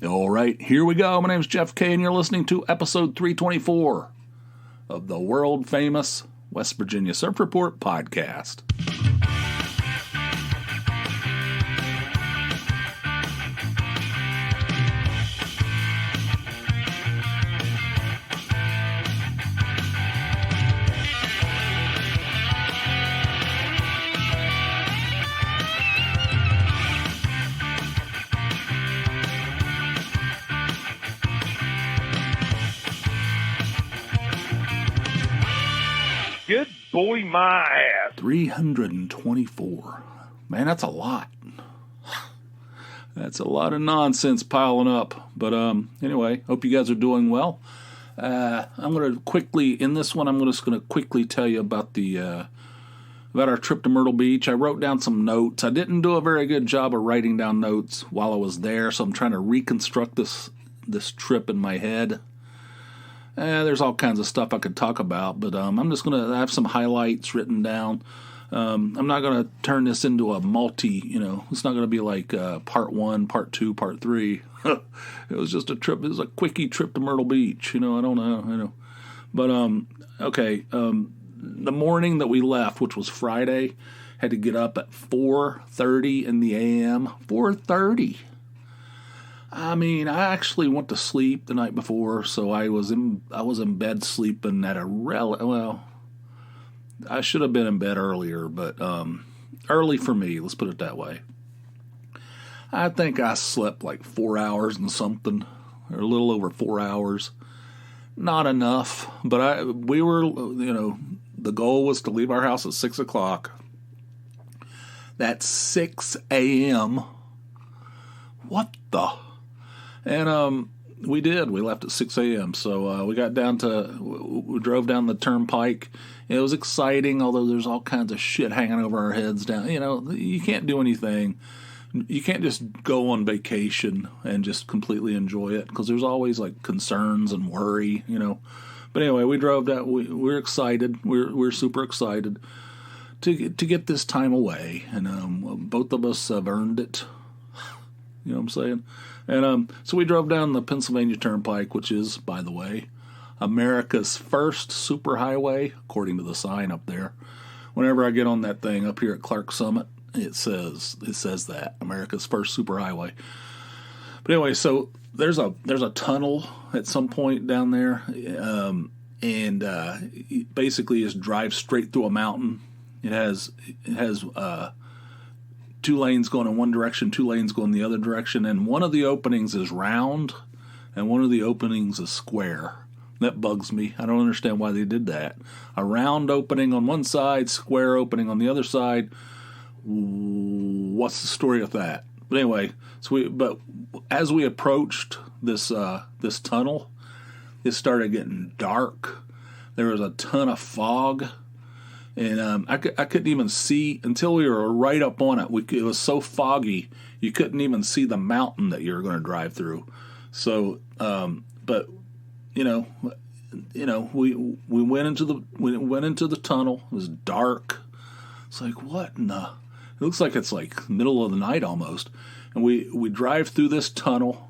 All right, here we go. My name's Jeff K, and you're listening to episode 324 of the world-famous West Virginia Surf Report podcast. Good boy, my ass. 324. Man, that's a lot. That's a lot of nonsense piling up. But anyway, hope you guys are doing well. I'm going to quickly, in this one, I'm just going to quickly tell you about about our trip to Myrtle Beach. I wrote down some notes. I didn't do a very good job of writing down notes while I was there, so I'm trying to reconstruct this trip in my head. There's all kinds of stuff I could talk about, but I'm just going to have some highlights written down. I'm not going to turn this into a it's not going to be like part 1, part 2, part 3. It was just a trip. It was a quickie trip to Myrtle Beach. I don't know. But, okay. The morning that we left, which was Friday, had to get up at 4:30 in the a.m. 4:30. I mean, I actually went to sleep the night before, so I was in bed sleeping at I should have been in bed earlier, but early for me, let's put it that way. I think I slept like 4 hours and something, or a little over 4 hours. Not enough, but the goal was to leave our house at 6 o'clock. That's 6 a.m. What the? And we did. We left at 6 a.m. So we drove down the turnpike. It was exciting, although there's all kinds of shit hanging over our heads down. You can't do anything. You can't just go on vacation and just completely enjoy it because there's always like concerns and worry, But anyway, we drove down. We're excited. We're super excited to get this time away, and both of us have earned it. You know what I'm saying? And so we drove down the Pennsylvania Turnpike, which is, by the way, America's first superhighway, according to the sign up there. Whenever I get on that thing up here at Clark Summit, it says that America's first superhighway. But anyway, so there's a tunnel at some point down there, and it basically just drives straight through a mountain. It has 2 lanes going in one direction, 2 lanes going the other direction, and one of the openings is round, and one of the openings is square. That bugs me. I don't understand why they did that. A round opening on one side, square opening on the other side. What's the story with that? But anyway, but as we approached this tunnel, it started getting dark. There was a ton of fog. And I couldn't even see until we were right up on it. It was so foggy you couldn't even see the mountain that you were going to drive through. So, but we went into the tunnel. It was dark. It's like, what in the? It looks like it's like middle of the night almost. And we drive through this tunnel,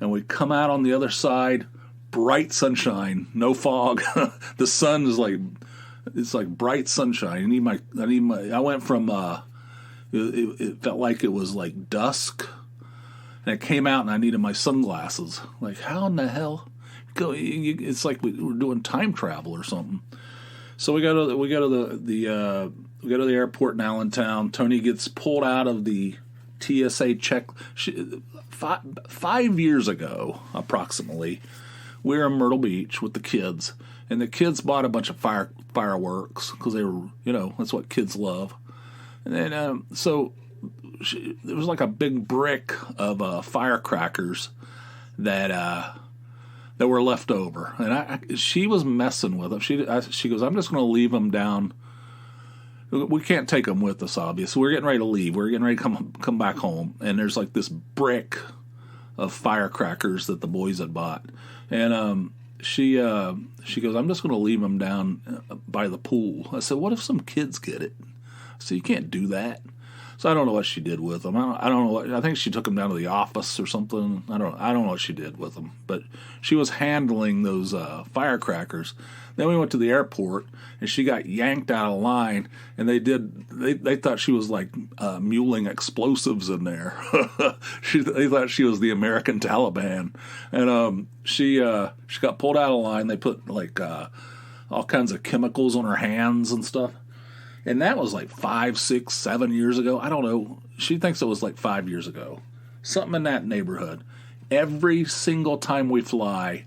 and we come out on the other side. Bright sunshine, no fog. The sun is like. It's like bright sunshine. I went from, it felt like it was like dusk, and it came out and I needed my sunglasses. Like, how in the hell? It's like we're doing time travel or something. So we go to the airport in Allentown. Tony gets pulled out of the TSA check. 5 years ago, approximately, we were in Myrtle Beach with the kids. And the kids bought a bunch of fireworks because they were, that's what kids love. And then, there was like a big brick of firecrackers that were left over. And she was messing with them. She goes, I'm just going to leave them down. We can't take them with us, obviously. We're getting ready to leave. We're getting ready to come back home. And there's like this brick of firecrackers that the boys had bought. And she goes, I'm just going to leave them down by the pool. I said, what if some kids get it? I said, you can't do that. So I don't know what she did with them. I don't know. I think she took them down to the office or something. I don't know what she did with them. But she was handling those firecrackers. Then we went to the airport, and she got yanked out of line. And they thought she was like muling explosives in there. They thought she was the American Taliban, and she got pulled out of line. They put like all kinds of chemicals on her hands and stuff. And that was like 5, 6, 7 years ago. I don't know. She thinks it was like 5 years ago. Something in that neighborhood. Every single time we fly,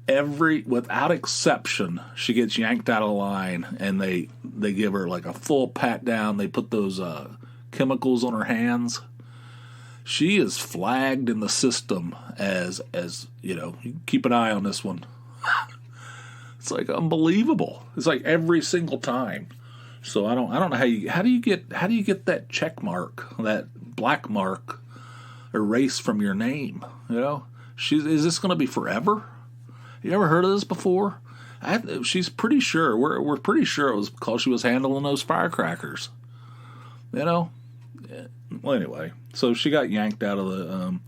without exception, she gets yanked out of line, and they give her like a full pat down. They put those chemicals on her hands. She is flagged in the system as you keep an eye on this one. It's like unbelievable. It's like every single time. So I don't know how do you get that check mark, that black mark, erased from your name? Is this going to be forever? You ever heard of this before? She's pretty sure. We're pretty sure it was because she was handling those firecrackers. Well, anyway, so she got yanked out of the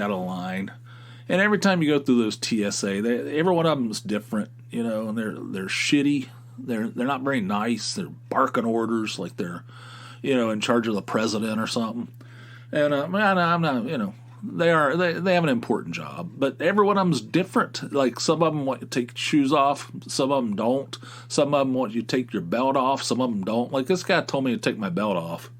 line. And every time you go through those TSA, every one of them is different, and they're shitty. They're not very nice. They're barking orders like they're, in charge of the president or something. And I'm not, they have an important job, but every one of them's different. Like some of them want you to take your shoes off, some of them don't. Some of them want you to take your belt off, some of them don't. Like this guy told me to take my belt off.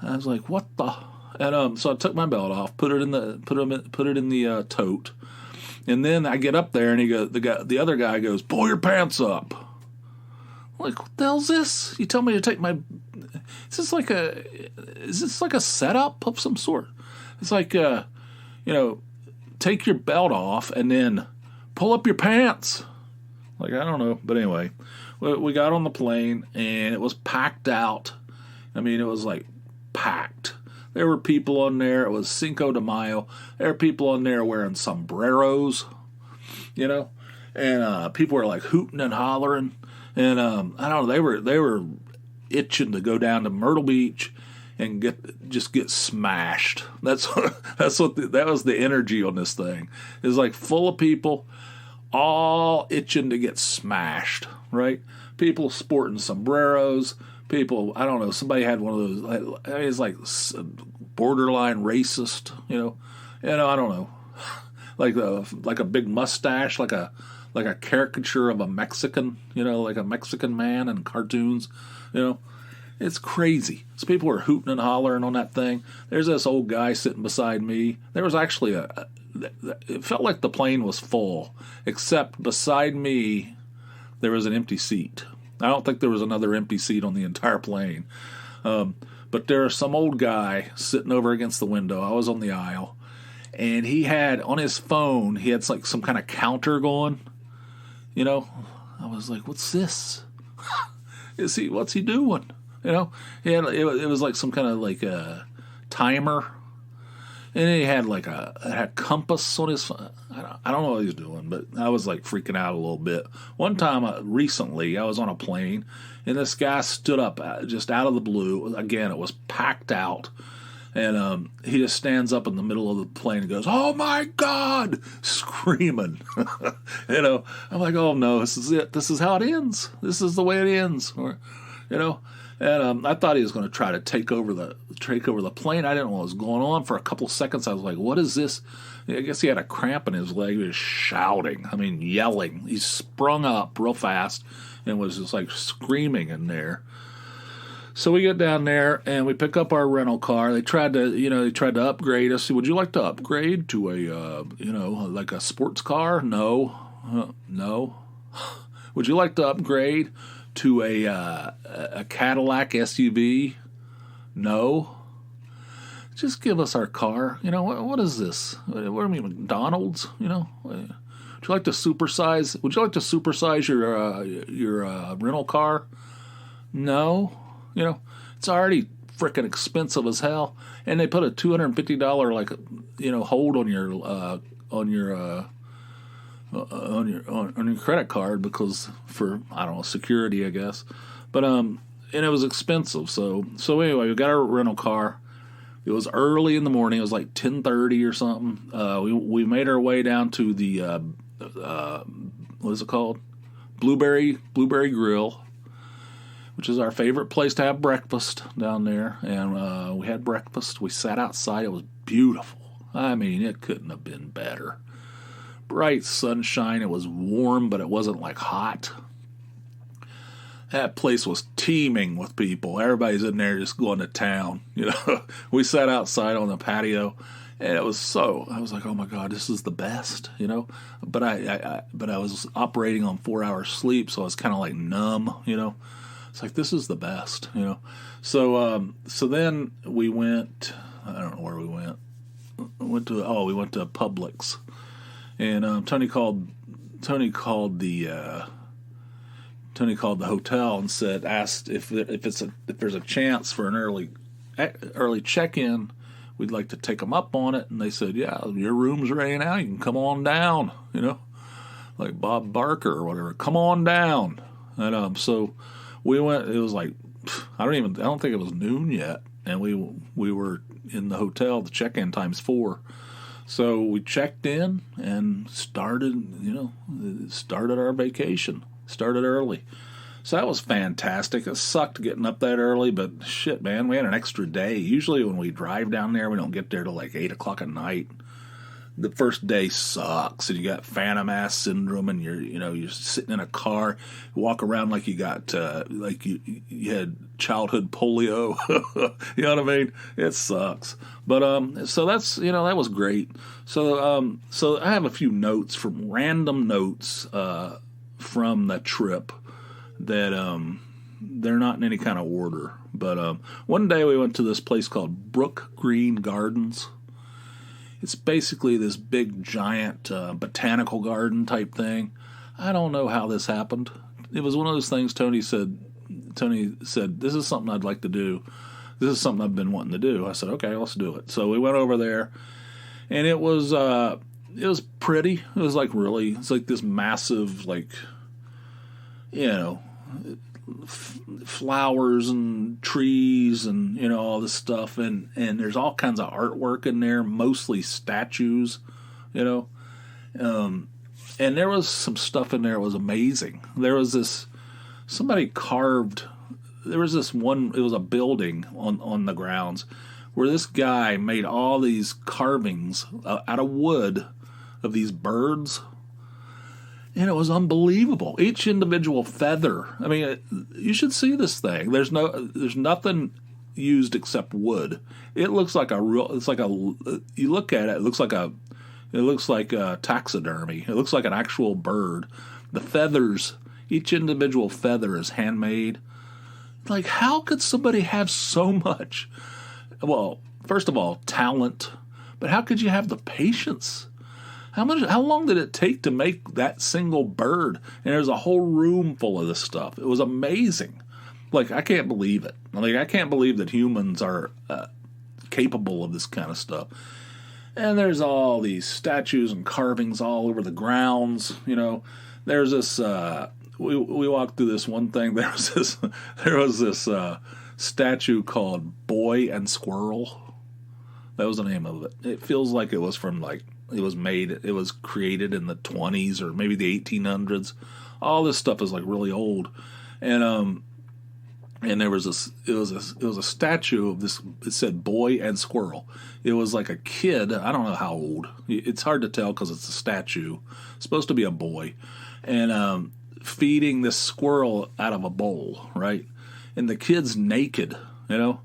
I was like, what the? And so I took my belt off, put it in the tote. And then I get up there, and the other guy goes, "Pull your pants up." I'm like, what the hell's this? You tell me to take my? Is this like a setup of some sort? It's like, take your belt off and then pull up your pants. Like I don't know, but anyway, we got on the plane and it was packed out. I mean, it was like packed. There were people on there. It was Cinco de Mayo. There were people on there wearing sombreros, and people were like hooting and hollering. And I don't know. They were itching to go down to Myrtle Beach and get smashed. That was the energy on this thing. It was like full of people, all itching to get smashed. Right? People sporting sombreros. People, I don't know, somebody had one of those, it's like borderline racist, I don't know, like a big mustache, like a caricature of a Mexican, like a Mexican man in cartoons, it's crazy. So people were hooting and hollering on that thing. There's this old guy sitting beside me. There was actually it felt like the plane was full, except beside me there was an empty seat. I don't think there was another empty seat on the entire plane. But there was some old guy sitting over against the window. I was on the aisle. And he had, on his phone, he had like some kind of counter going. I was like, what's this? What's he doing? It was like some kind of like a timer. And he had like a compass on his phone. I don't know what he was doing, but I was like freaking out a little bit. One time recently, I was on a plane, and this guy stood up just out of the blue. Again, it was packed out. And he just stands up in the middle of the plane and goes, "Oh my God!" screaming. I'm like, "Oh no, this is it. This is how it ends. This is the way it ends." And I thought he was going to try to take over the plane. I didn't know what was going on. For a couple of seconds, I was like, "What is this?" I guess he had a cramp in his leg. He was shouting. I mean, yelling. He sprung up real fast and was just like screaming in there. So we get down there and we pick up our rental car. They tried to upgrade us. Would you like to upgrade to a, like a sports car? No. No. Would you like to upgrade to a Cadillac SUV? No. Just give us our car. What is this? What do you mean, McDonald's? Would you like to supersize? Would you like to supersize your rental car? No. It's already freaking expensive as hell, and they put a $250 hold on your credit card because for, I don't know, security, I guess. But and it was expensive. So anyway, we got our rental car. It was early in the morning. It was like 10:30 or something. We made our way down to the what is it called? Blueberry Grill, which is our favorite place to have breakfast down there. And we had breakfast. We sat outside. It was beautiful. I mean, it couldn't have been better. Bright sunshine. It was warm, but it wasn't like hot. That place was teeming with people. Everybody's in there just going to town. We sat outside on the patio, and I was like, oh my God, this is the best. But I was operating on 4 hours sleep, so I was kind of like numb. It's like, this is the best. So then we went. I don't know where we went. We went to Publix, and Tony called the hotel and asked if there's a chance for an early check-in. We'd like to take them up on it, and they said, yeah, your room's ready now. You can come on down. Like Bob Barker or whatever. Come on down. And so we went. It was like I don't think it was noon yet, and we were in the hotel. The check-in time's 4. So we checked in and started our vacation. Started early. So that was fantastic. It sucked getting up that early, but shit, man, we had an extra day. Usually when we drive down there, we don't get there till like 8 o'clock at night. The first day sucks, and you got phantom ass syndrome, and you're sitting in a car, walk around like you got like you had childhood polio. You know what I mean? It sucks. But so that's that was great. So I have a few random notes from the trip that they're not in any kind of order. But one day we went to this place called Brook Green Gardens. It's basically this big, giant botanical garden type thing. I don't know how this happened. It was one of those things Tony said, this is something I'd like to do. This is something I've been wanting to do. I said, okay, let's do it. So we went over there, and it was pretty. It was like it's like this massive, flowers and trees and all this stuff, and there's all kinds of artwork in there, mostly statues, and there was some stuff in there that was amazing. There was this one, it was a building on the grounds where this guy made all these carvings out of wood of these birds. And it was unbelievable. Each individual feather. I mean, you should see this thing. There's nothing used except wood. It looks like you look at it, it looks like a taxidermy. It looks like an actual bird. The feathers, each individual feather is handmade. Like, how could somebody have so much? Well, first of all, talent. But how could you have the patience? How long did it take to make that single bird? And there's a whole room full of this stuff. It was amazing. Like, I can't believe it. Like, I can't believe that humans are capable of this kind of stuff. And there's all these statues and carvings all over the grounds. There's this. We walked through this one thing. There was this statue called Boy and Squirrel. That was the name of it. It feels like it was from it was created in the 20s or maybe the 1800s. All this stuff is like really old. And there was it was a statue of this. It said Boy and Squirrel. It was like a kid. I don't know how old. It's hard to tell because it's a statue. It's supposed to be a boy. And feeding this squirrel out of a bowl, right? And the kid's naked, and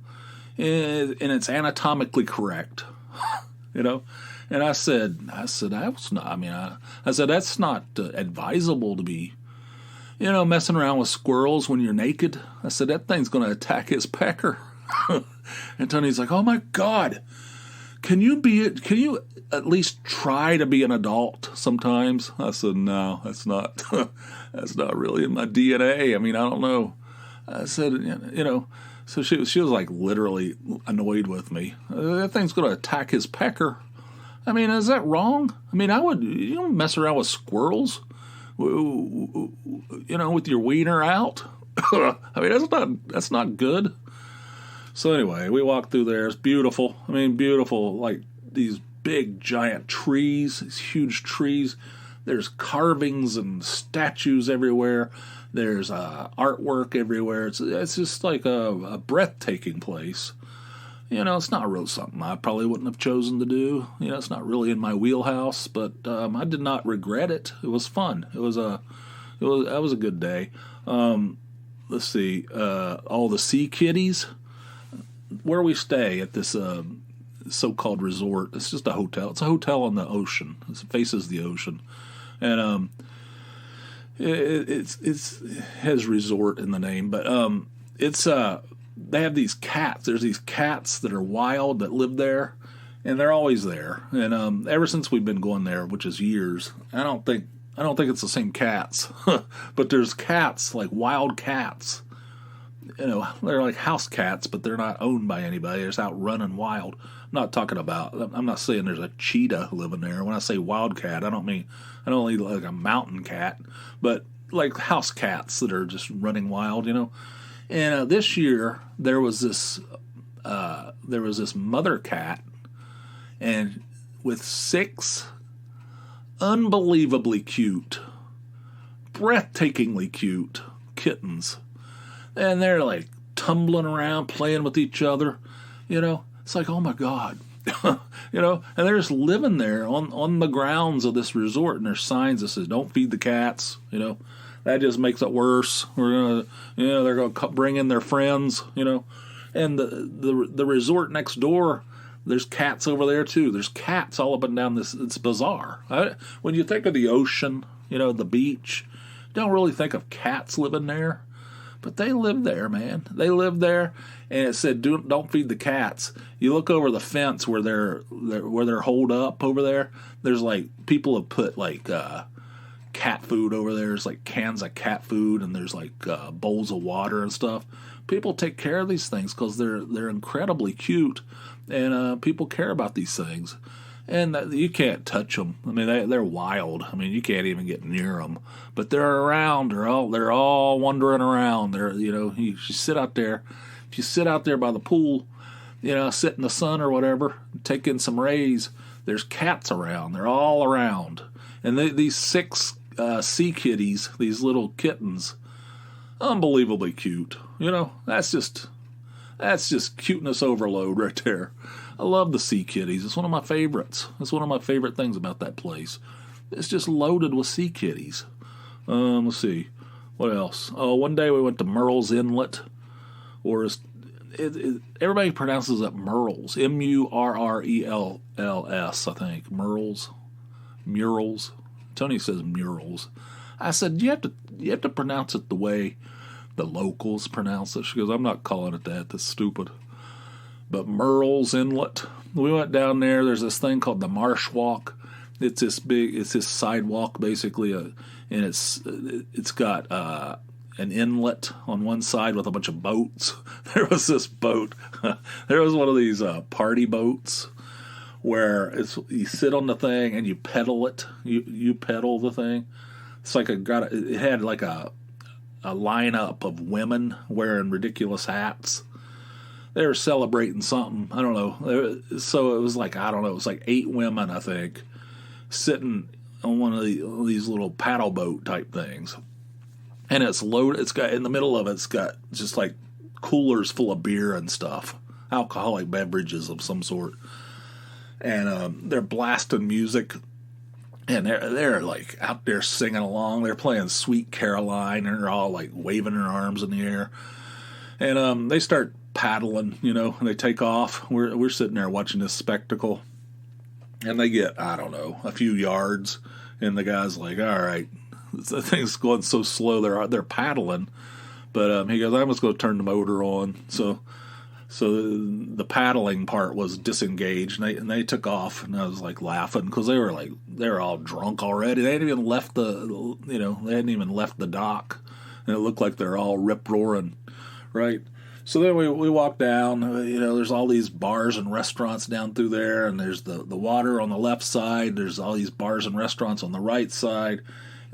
it's anatomically correct, And I said, I said that's not advisable to be, messing around with squirrels when you're naked. I said, that thing's going to attack his pecker. And Tony's like, oh my God, can you at least try to be an adult sometimes? I said, no, that's not, that's not really in my DNA. I mean, I don't know. I said, so she was like literally annoyed with me. That thing's going to attack his pecker. I mean, is that wrong? I mean, you don't mess around with squirrels, with your wiener out. I mean, that's not good. So anyway, we walked through there. It's beautiful. I mean, beautiful. Like these big, giant trees, these huge trees. There's carvings and statues everywhere. There's artwork everywhere. It's just like a breathtaking place. It's not really something I probably wouldn't have chosen to do. It's not really in my wheelhouse, but I did not regret it. It was fun. That was a good day. Let's see, all the sea kitties. Where we stay at this so-called resort, it's just a hotel. It's a hotel on the ocean. It faces the ocean, and it has resort in the name, but they have these cats. There's these cats that are wild that live there, and they're always there. And ever since we've been going there, which is years, I don't think it's the same cats, but there's cats, like wild cats. They're like house cats, but they're not owned by anybody. They're just out running wild. I'm not saying there's a cheetah living there. When I say wild cat, I don't mean like a mountain cat, but like house cats that are just running wild, And this year there was this mother cat, and with 6 unbelievably cute, breathtakingly cute kittens. And they're like tumbling around, playing with each other. It's like, oh my God. And they're just living there on the grounds of this resort. And there's signs that says, don't feed the cats. That just makes it worse. They're going to bring in their friends, And the resort next door, there's cats over there too. There's cats all up and down this. It's bizarre. When you think of the ocean, the beach, you don't really think of cats living there. But they live there, man. They live there, and it said, "Don't feed the cats." You look over the fence where they're holed up over there. There's like people have put like cat food over there. There's like cans of cat food, and there's like bowls of water and stuff. People take care of these things because they're incredibly cute, and people care about these things. And you can't touch them. I mean, they're wild. I mean, you can't even get near them. But they're around. They're all wandering around. You sit out there. If you sit out there by the pool, sit in the sun or whatever, take in some rays. There's cats around. They're all around. And these 6 sea kitties, these little kittens, unbelievably cute. That's just cuteness overload right there. I love the sea kitties. It's one of my favorites. It's one of my favorite things about that place. It's just loaded with sea kitties. Let's see. What else? Oh, one day we went to Myrtle's Inlet. Or everybody pronounces it Murrells. Murrells, I think. Murals. Tony says murals. I said, you have to pronounce it the way the locals pronounce it. She goes, I'm not calling it that. That's stupid. But Myrtle's Inlet. We went down there. There's this thing called the Marsh Walk. It's this sidewalk basically, and it's got an inlet on one side with a bunch of boats. There was this boat. There was one of these party boats where you sit on the thing and you pedal it. You pedal the thing. It's like it had like a lineup of women wearing ridiculous hats. They were celebrating something. I don't know. So it was like, I don't know, it was like 8 women, I think, sitting on one of these little paddle boat type things. And it's loaded. It's got, in the middle of it's got just like coolers full of beer and stuff, alcoholic beverages of some sort. And they're blasting music. And they're like out there singing along. They're playing Sweet Caroline, and they're all like waving their arms in the air. And they start paddling, and they take off. We're sitting there watching this spectacle, and they get, I don't know, a few yards, and the guy's like, all right, the thing's going so slow, they're paddling, but he goes, I'm just going to turn the motor on. So the paddling part was disengaged, and they took off, and I was like laughing because they were all drunk already. They hadn't even left the dock, and it looked like they're all rip roaring, right? So then we walk down, there's all these bars and restaurants down through there, and there's the water on the left side, there's all these bars and restaurants on the right side,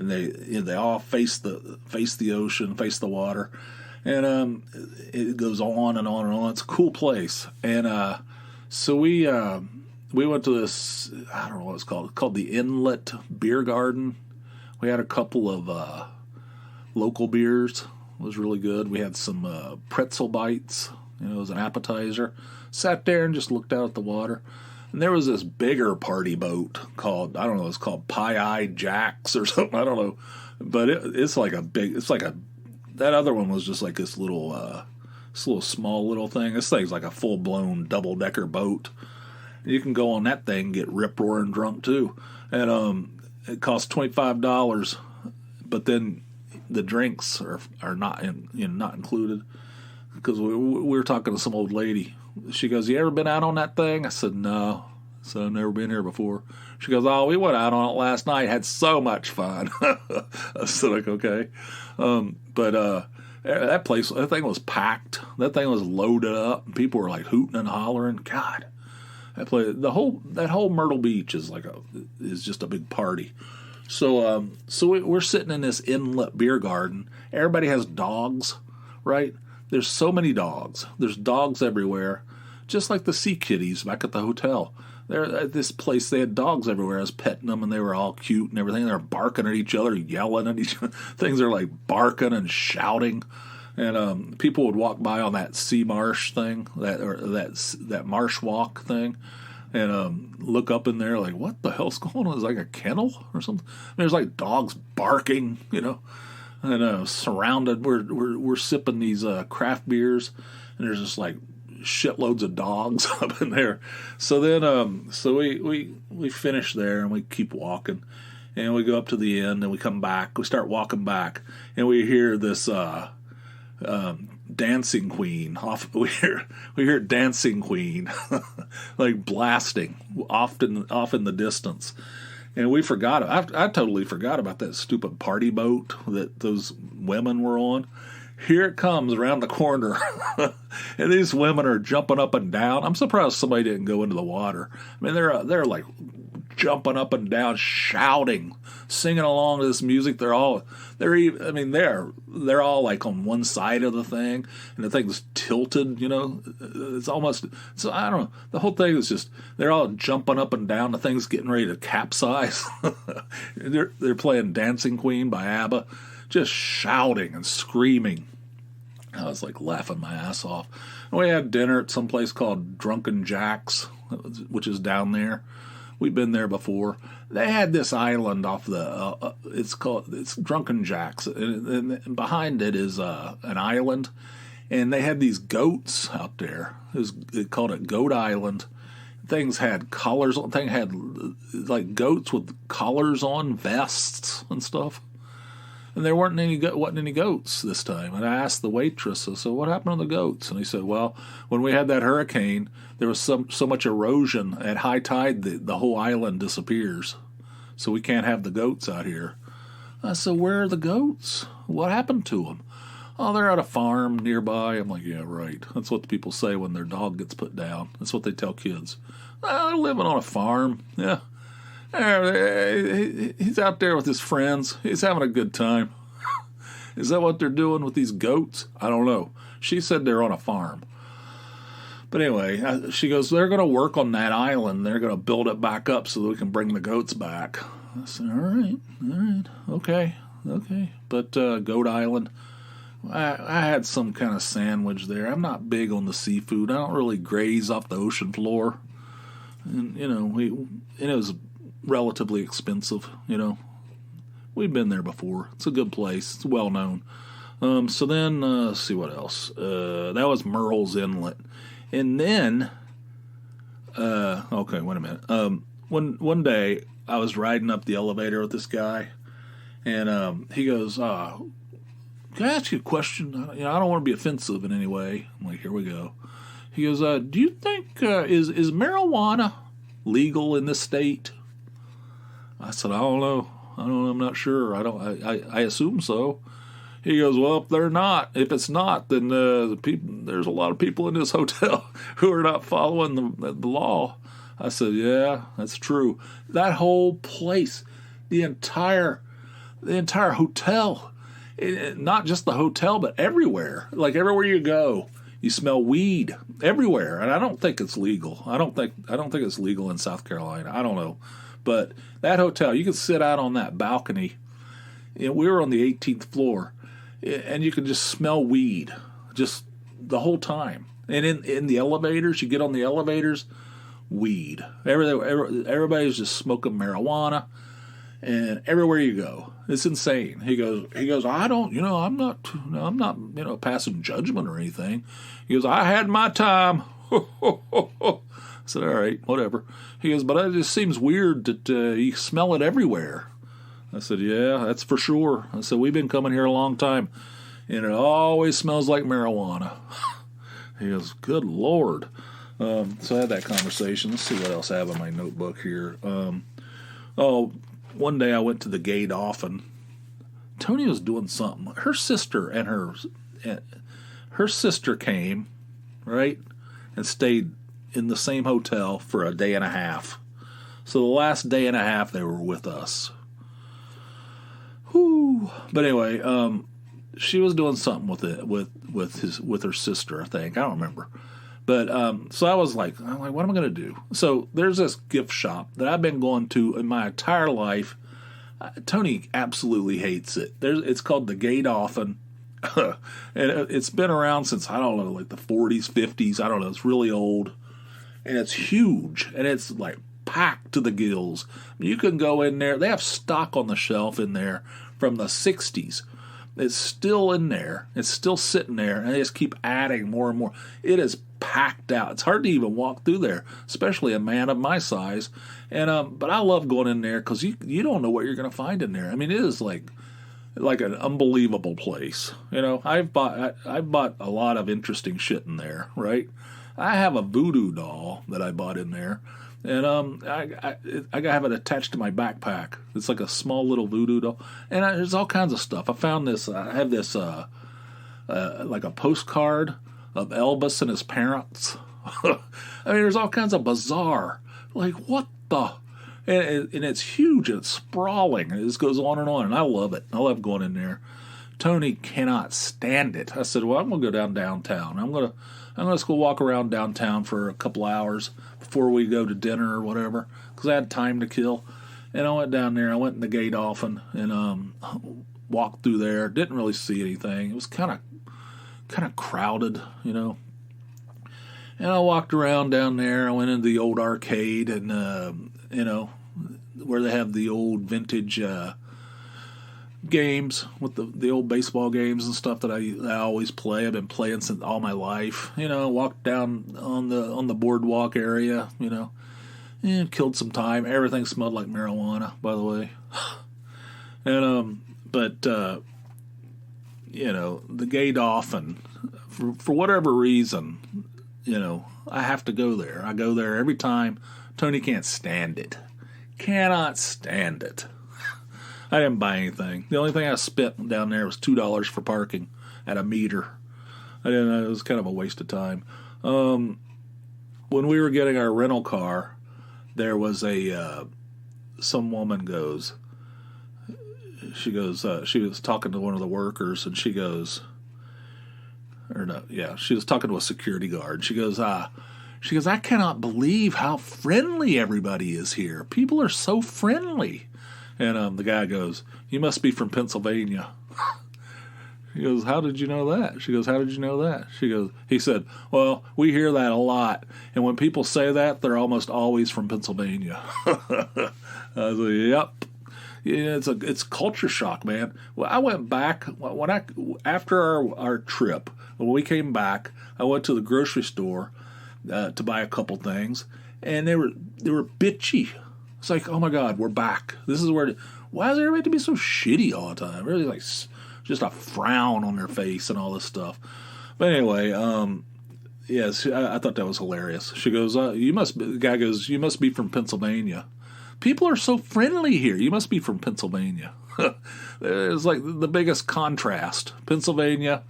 and they all face the ocean, face the water, and it goes on and on and on. It's a cool place, and so we went to this, I don't know what it's called. It's called the Inlet Beer Garden. We had a couple of local beers. It was really good. We had some pretzel bites, as an appetizer. Sat there and just looked out at the water. And there was this bigger party boat called, I don't know, it's called Pie-Eyed Jacks or something. I don't know. But that other one was just like this little small little thing. This thing's like a full-blown double-decker boat. You can go on that thing and get rip-roaring drunk, too. And it costs $25, but then the drinks are not not included. Because we were talking to some old lady. She goes, "You ever been out on that thing?" I said, "No." So I've never been here before. She goes, "Oh, we went out on it last night. Had so much fun." I said, like, okay. But that thing was packed. That thing was loaded up. People were like hooting and hollering. God, that whole Myrtle Beach is just a big party. So we're sitting in this inlet beer garden. Everybody has dogs, right? There's so many dogs. There's dogs everywhere, just like the sea kitties back at the hotel. There at this place, they had dogs everywhere. I was petting them, and they were all cute and everything. They were barking at each other, yelling at each other. Things are like barking and shouting. And people would walk by on that sea marsh thing, that marsh walk thing, and look up in there like, what the hell's going on? Is it like a kennel or something? There's like dogs barking, and surrounded. We're sipping these craft beers, and there's just like shitloads of dogs up in there. So then, so we finish there and we keep walking, and we go up to the end and we come back. We start walking back, and we hear this dancing queen. We hear dancing queen like blasting off in the distance. And we forgot. I totally forgot about that stupid party boat that those women were on. Here it comes around the corner, and these women are jumping up and down. I'm surprised somebody didn't go into the water. I mean, they're like jumping up and down, shouting, singing along to this music. They're all like on one side of the thing, and the thing's tilted. It's almost. So I don't know. The whole thing is just they're all jumping up and down. The thing's getting ready to capsize. They're playing "Dancing Queen" by ABBA, just shouting and screaming. I was like laughing my ass off. And we had dinner at some place called Drunken Jack's, which is down there. We've been there before. They had this island off the. It's Drunken Jack's, and behind it is an island, and they had these goats out there. They called it Goat Island. Things had collars. Thing had like goats with collars on, vests and stuff. And there wasn't any goats this time. And I asked the waitress, I said, "What happened to the goats?" And he said, "Well, when we had that hurricane, there was so much erosion at high tide that the whole island disappears. So we can't have the goats out here." I said, "Where are the goats? What happened to them?" "Oh, they're at a farm nearby." I'm like, "Yeah, right. That's what the people say when their dog gets put down. That's what they tell kids. Oh, they're living on a farm. Yeah. He's out there with his friends. He's having a good time." Is that what they're doing with these goats? I don't know. She said they're on a farm. But anyway, she goes, "They're going to work on that island. They're going to build it back up so that we can bring the goats back." I said, all right, okay. But Goat Island, I had some kind of sandwich there. I'm not big on the seafood. I don't really graze off the ocean floor. And, it was relatively expensive, We've been there before. It's a good place. It's well known. So then, let's see what else. That was Merle's Inlet. And then, okay, wait a minute. One day, I was riding up the elevator with this guy, and he goes, "Can I ask you a question? I don't want to be offensive in any way." I'm like, "Here we go." He goes, "Do you think, is marijuana legal in this state?" I said, "I don't know. I'm not sure. I assume so." He goes, "Well, if it's not, then there's a lot of people in this hotel who are not following the law." I said, "Yeah, that's true. That whole place, the entire the entire hotel. Not just the hotel, but everywhere. Like everywhere you go, you smell weed everywhere, and I don't think it's legal. I don't think it's legal in South Carolina. I don't know, but that hotel, you could sit out on that balcony. We were on the 18th floor, and you could just smell weed just the whole time. And in the elevators, you get on the elevators, weed. Everybody's just smoking marijuana, and everywhere you go, it's insane. He goes. I'm not passing judgment or anything. He goes, I had my time. I said, all right, whatever. He goes, but it just seems weird that you smell it everywhere. I said, yeah, that's for sure. I said, we've been coming here a long time, and it always smells like marijuana. He goes, good Lord. So I had that conversation. Let's see what else I have in my notebook here. One day I went to the gate off, and Tony was doing something. Her sister came, right, and stayed in the same hotel for a day and a half. So the last day and a half they were with us. Whew. But anyway, she was doing something with her sister, I think. I don't remember. But so I was like, what am I going to do? So there's this gift shop that I've been going to in my entire life. Tony absolutely hates it. It's called the Gate Often. And it's been around since, I don't know, like the 40s, 50s. I don't know. It's really old. And it's huge. And it's like packed to the gills. You can go in there. They have stock on the shelf in there from the 60s. It's still in there. It's still sitting there. And they just keep adding more and more. It is packed out. It's hard to even walk through there, especially a man of my size. And but I love going in there because you don't know what you're going to find in there. I mean, it is like an unbelievable place. I've bought a lot of interesting shit in there, right? I have a voodoo doll that I bought in there, and I have it attached to my backpack. It's like a small little voodoo doll, and there's all kinds of stuff. I found this. I have this like a postcard of Elvis and his parents. I mean, there's all kinds of bizarre. Like, what the? And it's huge and it's sprawling. It just goes on, and I love it. I love going in there. Tony cannot stand it. I said, well, I'm going to go downtown. I'm going to just go walk around downtown for a couple hours before we go to dinner or whatever, because I had time to kill. And I went down there. I went in the Gate Often and walked through there. Didn't really see anything. It was kind of crowded, And I walked around down there. I went into the old arcade and, where they have the old vintage games with the old baseball games and stuff that I always play. I've been playing since all my life. Walked down on the boardwalk area, and killed some time. Everything smelled like marijuana, by the way. And the Gate Often, for whatever reason, I have to go there. I go there every time. Tony can't stand it. Cannot stand it. I didn't buy anything. The only thing I spent down there was $2 for parking at a meter. It was kind of a waste of time. When we were getting our rental car, there was some woman goes, she was talking to one of the workers, and she was talking to a security guard. She goes, I cannot believe how friendly everybody is here. People are so friendly. And the guy goes, you must be from Pennsylvania. He goes, how did you know that? She goes, how did you know that? He said, well, we hear that a lot. And when people say that, they're almost always from Pennsylvania. I was like, yep. Yeah, it's culture shock, man. Well, I went back after our trip. When we came back, I went to the grocery store to buy a couple things, and they were bitchy. It's like, oh my God, we're back. This is why is everybody to be so shitty all the time? Really, like, just a frown on their face and all this stuff. But anyway, yes, I thought that was hilarious. She goes, the guy goes, you must be from Pennsylvania. People are so friendly here. You must be from Pennsylvania. It's like the biggest contrast. Pennsylvania,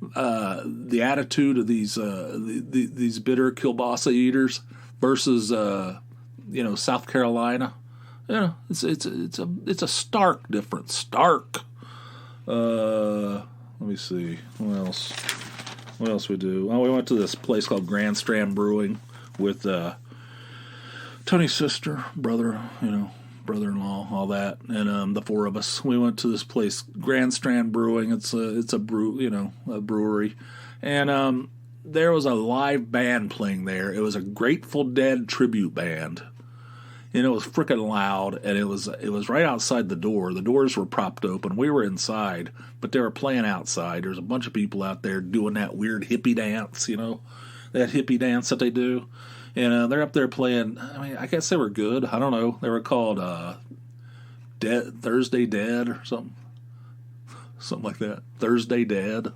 the attitude of these bitter kielbasa eaters versus South Carolina. it's a stark difference. Stark. Let me see. What else? What else we do? Oh, we went to this place called Grand Strand Brewing with Tony's sister, brother, brother-in-law, all that, and the four of us. We went to this place, Grand Strand Brewing. It's a brewery, and there was a live band playing there. It was a Grateful Dead tribute band. And it was freaking loud, and it was right outside the door. The doors were propped open. We were inside, but they were playing outside. There's a bunch of people out there doing that weird hippie dance, that hippie dance that they do. And they're up there playing. I mean, I guess they were good. I don't know. They were called Thursday Dead or something like that. Thursday Dead,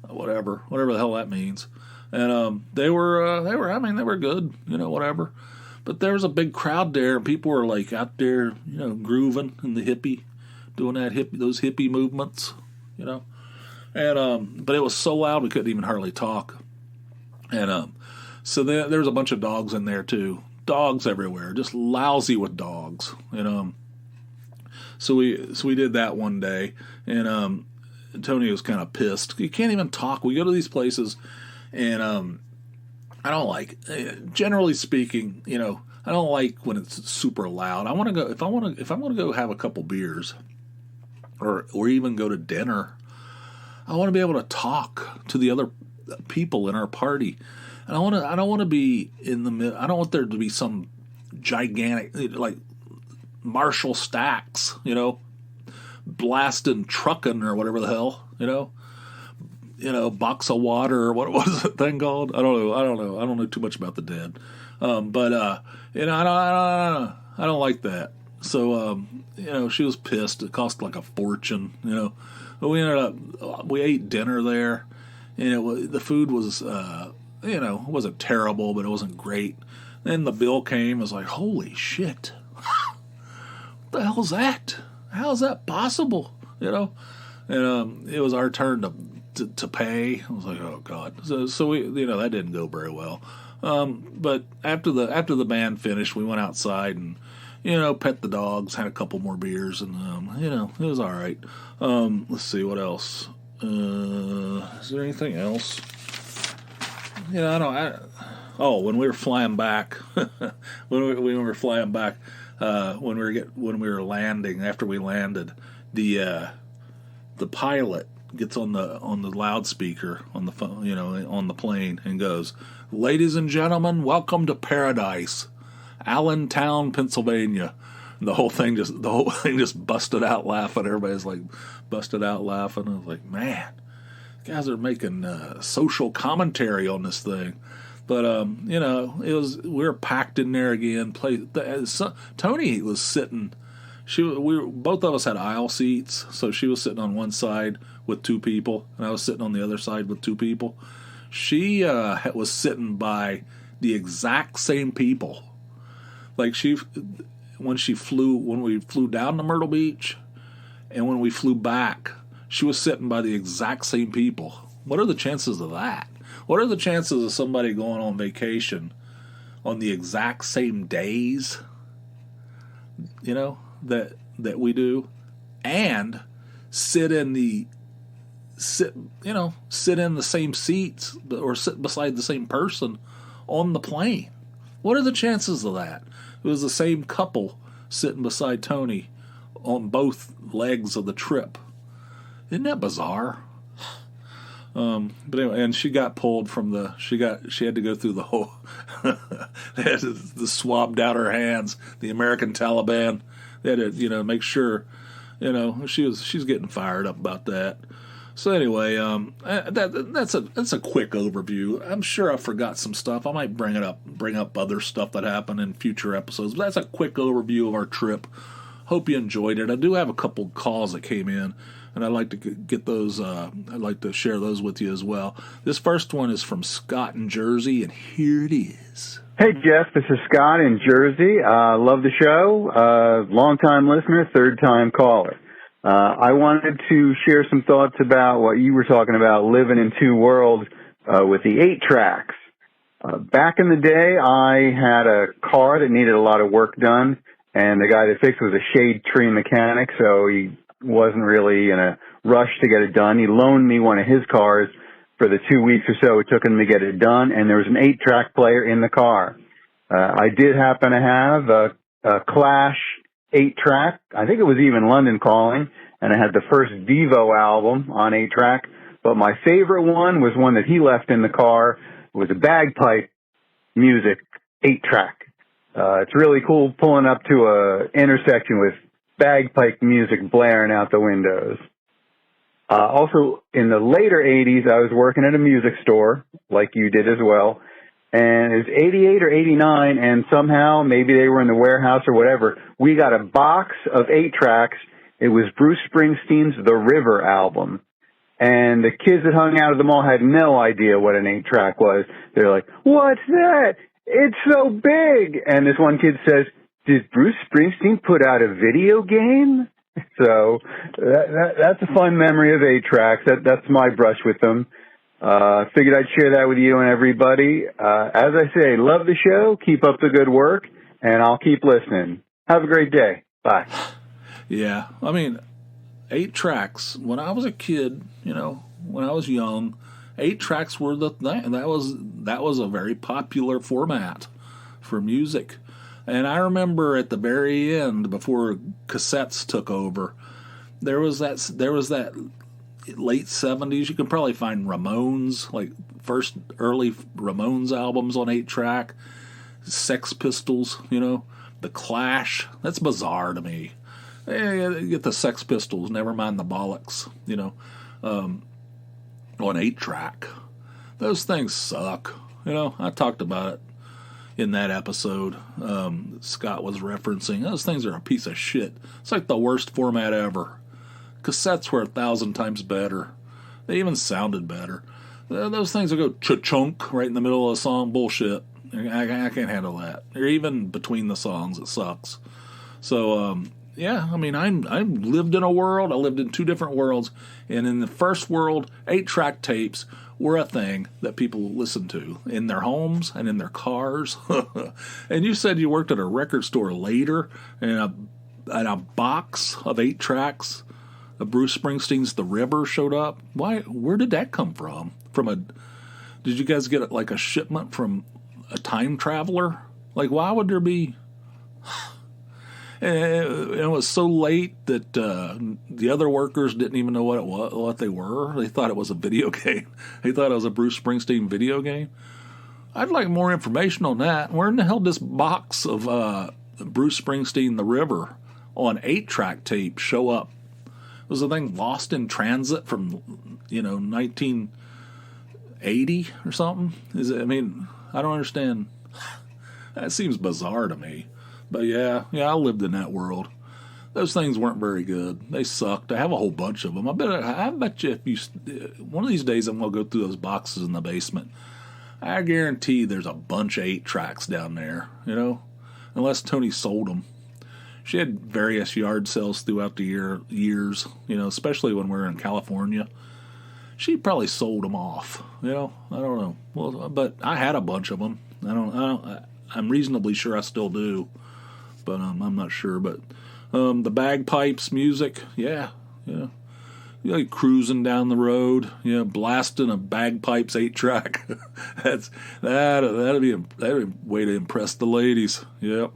whatever the hell that means. And they were good, whatever. But there was a big crowd there, and people were like out there, grooving in the hippie, doing those hippie movements, And but it was so loud we couldn't even hardly talk. And so there was a bunch of dogs in there too, dogs everywhere, just lousy with dogs. And so we did that one day, and Tony was kind of pissed. You can't even talk. We go to these places, and I don't like, generally speaking, I don't like when it's super loud. I want to go, if I'm going to go have a couple beers or even go to dinner, I want to be able to talk to the other people in our party. And I don't want to be in the middle. I don't want there to be some gigantic, like Marshall Stacks, blasting trucking or whatever the hell, box of water or what was that thing called? I don't know. I don't know too much about the Dead. But I don't like that. So, she was pissed. It cost like a fortune, But we ate dinner there, and the food was, it wasn't terrible, but it wasn't great. Then the bill came. I was like, holy shit. What the hell's that? How is that possible? And it was our turn to pay. I was like, oh God. So we, that didn't go very well. But after the band finished, we went outside and, pet the dogs, had a couple more beers, and, it was all right. Let's see, what else? Is there anything else? When we were flying back, when we were landing, after we landed, the pilot gets on the loudspeaker on the phone, on the plane, and goes, "Ladies and gentlemen, welcome to paradise, Allentown, Pennsylvania." And the whole thing just busted out laughing. Everybody's like busted out laughing. I was like, man, guys are making social commentary on this thing. But we were packed in there again. Tony was sitting. Both of us had aisle seats, so she was sitting on one side with two people, and I was sitting on the other side with two people. She was sitting by the exact same people. Like when we flew down to Myrtle Beach, and when we flew back, she was sitting by the exact same people. What are the chances of that? What are the chances of somebody going on vacation on the exact same days, that we do, and sit in the same seats or sit beside the same person on the plane? What are the chances of that? It was the same couple sitting beside Tony on both legs of the trip. Isn't that bizarre? But anyway, and she got pulled from she had to go through the whole, they had to swab down her hands, the American Taliban. They had to, make sure, she's getting fired up about that. So anyway, that's a quick overview. I'm sure I forgot some stuff. I might bring up other stuff that happened in future episodes, but that's a quick overview of our trip. Hope you enjoyed it. I do have a couple calls that came in, and I'd like to get those. I'd like to share those with you as well. This first one is from Scott in Jersey, and here it is. Hey, Jeff, this is Scott in Jersey. Love the show. Long-time listener, third-time caller. I wanted to share some thoughts about what you were talking about, living in two worlds with the 8 tracks. Back in the day, I had a car that needed a lot of work done, and the guy that fixed was a shade tree mechanic, so he wasn't really in a rush to get it done. He loaned me one of his cars for the 2 weeks or so it took him to get it done, and there was an 8-track player in the car. I did happen to have a Clash 8-track. I think it was even London Calling, and I had the first Devo album on 8-track. But my favorite one was one that he left in the car. It was a bagpipe music 8-track. It's really cool pulling up to a intersection with bagpipe music blaring out the windows. Also, in the later 80s, I was working at a music store, like you did as well, and it was 88 or 89, and somehow, maybe they were in the warehouse or whatever, we got a box of 8-tracks. It was Bruce Springsteen's The River album. And the kids that hung out at the mall had no idea what an 8-track was. They're like, "What's that? It's so big." And this one kid says, "Did Bruce Springsteen put out a video game?" So that's a fun memory of 8-tracks. That's my brush with them. Figured I'd share that with you and everybody. As I say, love the show. Keep up the good work, and I'll keep listening. Have a great day. Bye. Yeah, I mean, 8-tracks. When I was a kid, when I was young, 8-tracks were the thing. That was a very popular format for music. And I remember at the very end, before cassettes took over, there was that late 70s. You can probably find Ramones, like first early Ramones albums on 8-track, Sex Pistols, the Clash. That's bizarre to me. You get the Sex Pistols, never mind the bollocks, on 8-track. Those things suck. I talked about it in that episode Scott was referencing. Those things are a piece of shit. It's like the worst format ever. Cassettes were 1,000 times better. They even sounded better. Those things will go cha-chunk right in the middle of a song. Bullshit. I can't handle that. Or even between the songs, it sucks. So, yeah, I mean, I lived in a world. I lived in 2 different worlds. And in the first world, 8-track tapes were a thing that people listened to in their homes and in their cars. And you said you worked at a record store later, and a box of 8-tracks of Bruce Springsteen's The River showed up. Why? Where did that come from? Did you guys get like a shipment from a time traveler? Like, why would there be... And it was so late that the other workers didn't even know what they were. They thought it was a video game. They thought it was a Bruce Springsteen video game. I'd like more information on that. Where in the hell did this box of Bruce Springsteen, The River, on 8-track tape show up? Was the thing lost in transit from 1980 or something? I don't understand. That seems bizarre to me. But yeah, I lived in that world. Those things weren't very good. They sucked. I have a whole bunch of them. I bet you if one of these days I'm going to go through those boxes in the basement. I guarantee there's a bunch of 8-tracks down there, unless Tony sold them. She had various yard sales throughout the years, especially when we were in California. She probably sold them off, I don't know. Well, but I had a bunch of them. I'm reasonably sure I still do. But I'm not sure. But the bagpipes music, yeah. You're like cruising down the road, blasting a bagpipes 8-track. That'd be a way to impress the ladies. Yep.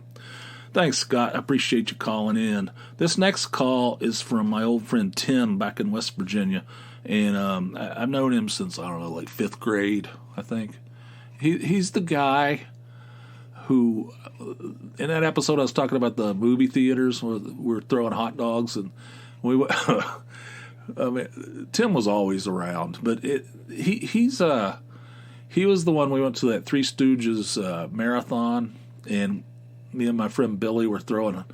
Thanks, Scott. I appreciate you calling in. This next call is from my old friend Tim back in West Virginia, and I've known him since like 5th grade, I think. He's the guy who, in that episode I was talking about the movie theaters where we were throwing hot dogs, and Tim was always around, but he was the one. We went to that Three Stooges marathon, and me and my friend Billy were throwing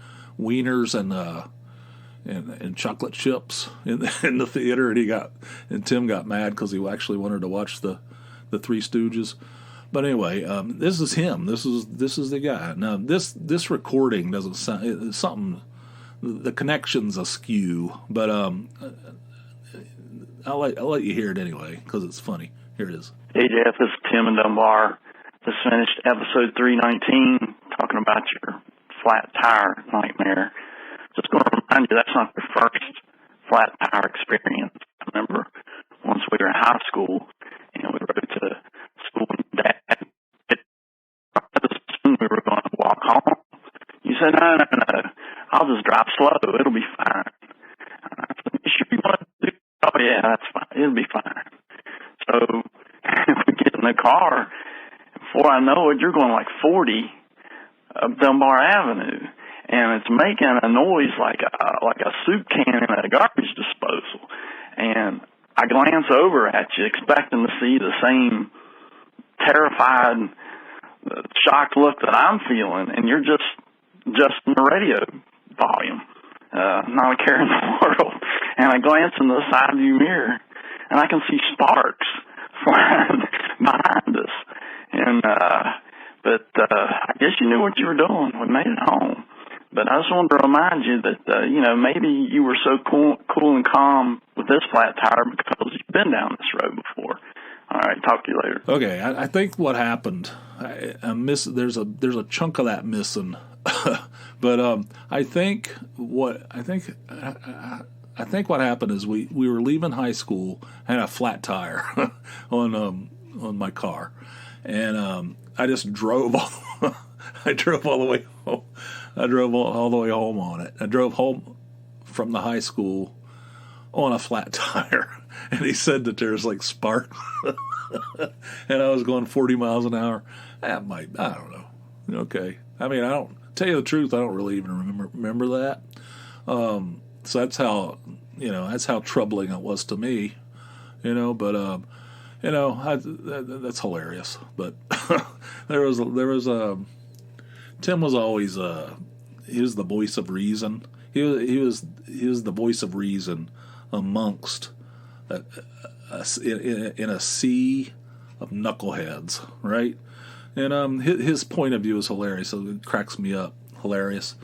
wieners and chocolate chips in the theater, and Tim got mad because he actually wanted to watch the Three Stooges. But anyway, this is him. This is the guy. Now this recording doesn't sound, it's something. The connection's askew, but I'll let you hear it anyway because it's funny. Here it is. Hey Jeff, this is Tim in Dunbar. Just finished episode 319 talking about your flat tire nightmare. Just going to remind you, that's not the first flat tire experience. I remember once we were in high school, and we rode to school, and Dad, we were going to walk home. You said, no, I'll just drive slow. It'll be fine. I said, you sure you want to do? Oh, yeah, that's fine. It'll be fine. So we get in the car. Before I know it, you're going like 40 up Dunbar Avenue, and it's making a noise like a soup can in a garbage disposal. And I glance over at you, expecting to see the same terrified, shocked look that I'm feeling, and you're just in the radio volume, not a care in the world. And I glance in the side view mirror, and I can see sparks flying behind us. And but I guess you knew what you were doing. We made it home. But I just wanted to remind you that maybe you were so cool and calm with this flat tire because you've been down this road before. All right, talk to you later. Okay, I think what happened, there's a chunk of that missing, but I think what happened is we were leaving high school and had a flat tire on my car, and I just drove all the way home. I drove all the way home on it. I drove home from the high school on a flat tire. And he said that there's like sparks. And I was going 40 miles an hour. I don't know. Okay. I mean, tell you the truth, I don't really even remember that. So that's how troubling it was to me, but, that's hilarious. But Tim was always, he was the voice of reason. He was the voice of reason amongst in a sea of knuckleheads, right? And his point of view is hilarious. So it cracks me up. Hilarious.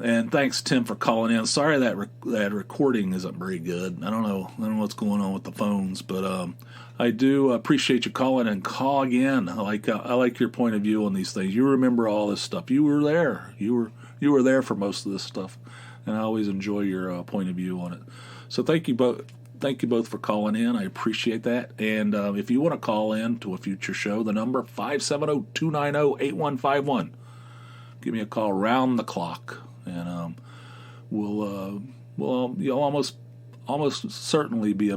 And thanks, Tim, for calling in. Sorry that recording isn't very good. I don't know what's going on with the phones, but I do appreciate you calling and call again. I like your point of view on these things. You remember all this stuff. You were there. You were there for most of this stuff, and I always enjoy your point of view on it. So thank you both. Thank you both for calling in. I appreciate that. And if you want to call in to a future show, the number 570-290-8151. Give me a call round the clock, and you'll almost certainly be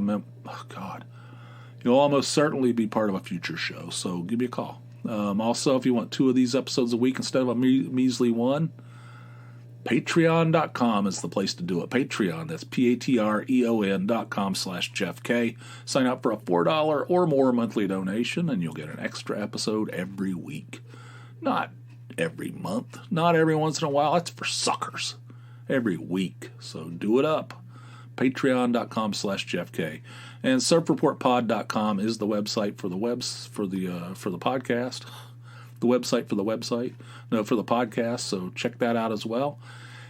You'll almost certainly be part of a future show. So give me a call. Also, if you want 2 of these episodes a week instead of a measly one, Patreon.com is the place to do it. Patreon, that's Patreon.com/Jeff K. Sign up for a $4 or more monthly donation, and you'll get an extra episode every week. Not every month, not every once in a while. That's for suckers. Every week. So do it up. Patreon.com/Jeff K. And SurfReportPod.com is the website for the podcast. The website for the website. No, for the podcast. So check that out as well.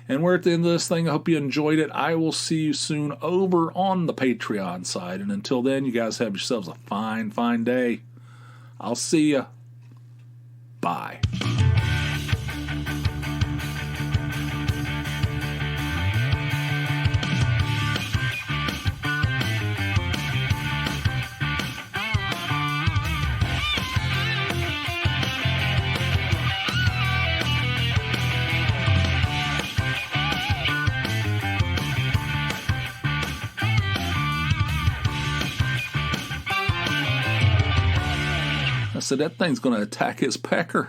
And we're at the end of this thing. I hope you enjoyed it. I will see you soon over on the Patreon side. And until then, you guys have yourselves a fine, fine day. I'll see you. Bye. I said, that thing's going to attack his pecker.